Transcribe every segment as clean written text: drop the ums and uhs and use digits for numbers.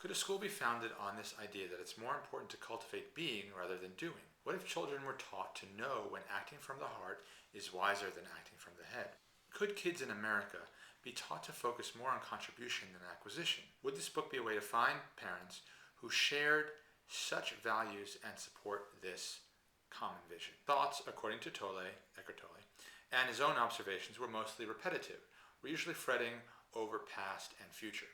Could a school be founded on this idea that it's more important to cultivate being rather than doing? What if children were taught to know when acting from the heart is wiser than acting from the head? Could kids in America be taught to focus more on contribution than acquisition? Would this book be a way to find parents who shared such values and support this common vision? Thoughts, according to Eckhart Tolle, and his own observations were mostly repetitive. We're usually fretting over past and future.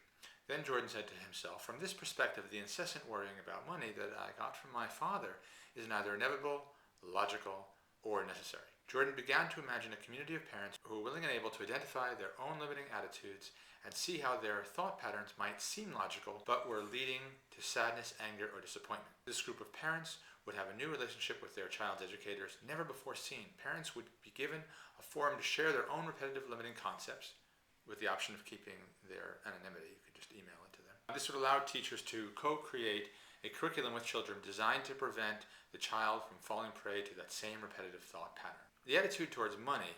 Then Jordan said to himself, from this perspective, the incessant worrying about money that I got from my father is neither inevitable, logical, or necessary. Jordan began to imagine a community of parents who were willing and able to identify their own limiting attitudes and see how their thought patterns might seem logical, but were leading to sadness, anger, or disappointment. This group of parents would have a new relationship with their child's educators never before seen. Parents would be given a forum to share their own repetitive limiting concepts with the option of keeping their anonymity. You could just email it to them. This would allow teachers to co-create a curriculum with children designed to prevent the child from falling prey to that same repetitive thought pattern. The attitude towards money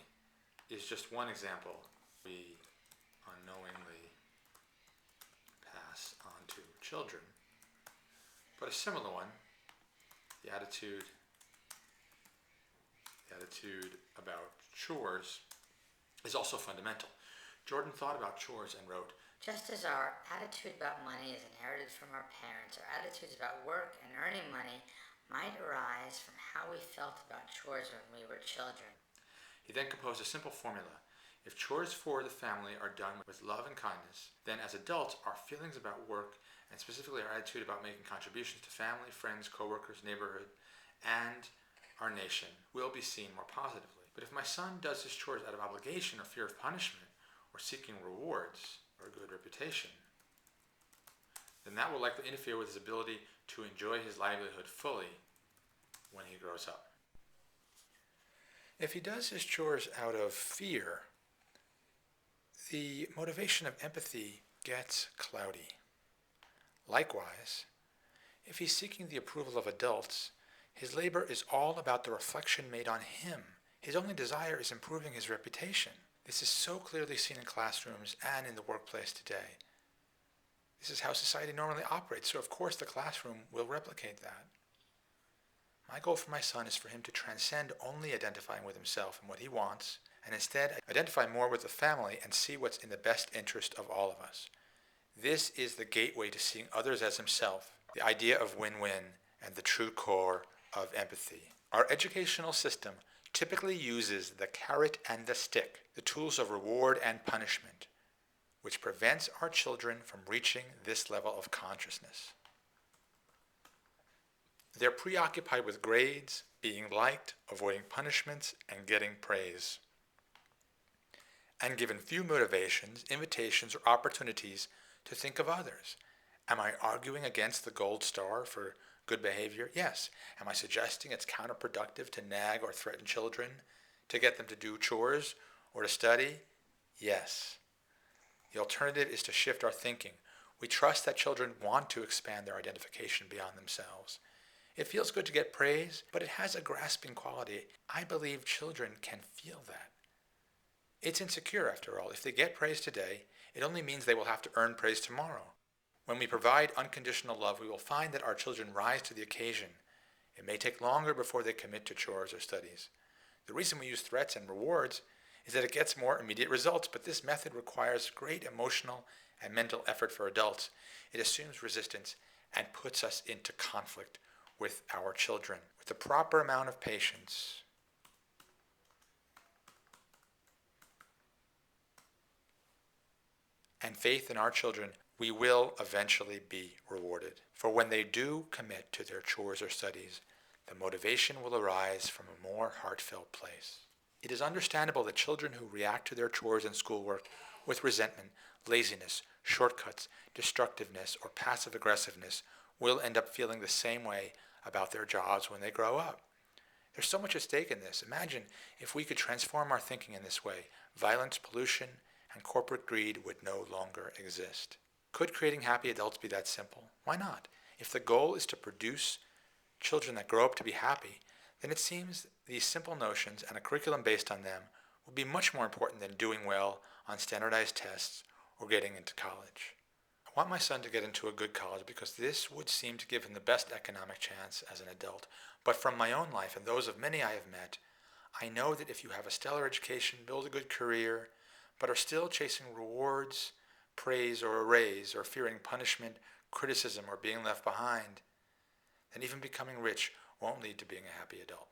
is just one example we unknowingly pass on to children. But a similar one, the attitude about chores, is also fundamental. Jordan thought about chores and wrote, just as our attitude about money is inherited from our parents, our attitudes about work and earning money might arise from how we felt about chores when we were children. He then composed a simple formula. If chores for the family are done with love and kindness, then as adults, our feelings about work, and specifically our attitude about making contributions to family, friends, co-workers, neighborhood, and our nation will be seen more positively. But if my son does his chores out of obligation or fear of punishment, or seeking rewards or a good reputation, then that will likely interfere with his ability to enjoy his livelihood fully when he grows up. If he does his chores out of fear, the motivation of empathy gets cloudy. Likewise, if he's seeking the approval of adults, his labor is all about the reflection made on him. His only desire is improving his reputation. This is so clearly seen in classrooms and in the workplace today. This is how society normally operates, so of course the classroom will replicate that. My goal for my son is for him to transcend only identifying with himself and what he wants, and instead identify more with the family and see what's in the best interest of all of us. This is the gateway to seeing others as himself, the idea of win-win, and the true core of empathy. Our educational system typically uses the carrot and the stick, the tools of reward and punishment, which prevents our children from reaching this level of consciousness. They're preoccupied with grades, being liked, avoiding punishments, and getting praise. And given few motivations, invitations, or opportunities to think of others. Am I arguing against the gold star for good behavior? Yes. Am I suggesting it's counterproductive to nag or threaten children to get them to do chores or to study? Yes. The alternative is to shift our thinking. We trust that children want to expand their identification beyond themselves. It feels good to get praise, but it has a grasping quality. I believe children can feel that. It's insecure, after all. If they get praise today, it only means they will have to earn praise tomorrow. When we provide unconditional love, we will find that our children rise to the occasion. It may take longer before they commit to chores or studies. The reason we use threats and rewards is that it gets more immediate results, but this method requires great emotional and mental effort for adults. It assumes resistance and puts us into conflict with our children. With the proper amount of patience and faith in our children, we will eventually be rewarded. For when they do commit to their chores or studies, the motivation will arise from a more heartfelt place. It is understandable that children who react to their chores and schoolwork with resentment, laziness, shortcuts, destructiveness, or passive aggressiveness will end up feeling the same way about their jobs when they grow up. There's so much at stake in this. Imagine if we could transform our thinking in this way. Violence, pollution, and corporate greed would no longer exist. Could creating happy adults be that simple? Why not? If the goal is to produce children that grow up to be happy, then it seems these simple notions and a curriculum based on them will be much more important than doing well on standardized tests or getting into college. I want my son to get into a good college because this would seem to give him the best economic chance as an adult. But from my own life and those of many I have met, I know that if you have a stellar education, build a good career, but are still chasing rewards, praise, or a raise, or fearing punishment, criticism, or being left behind, then even becoming rich won't lead to being a happy adult.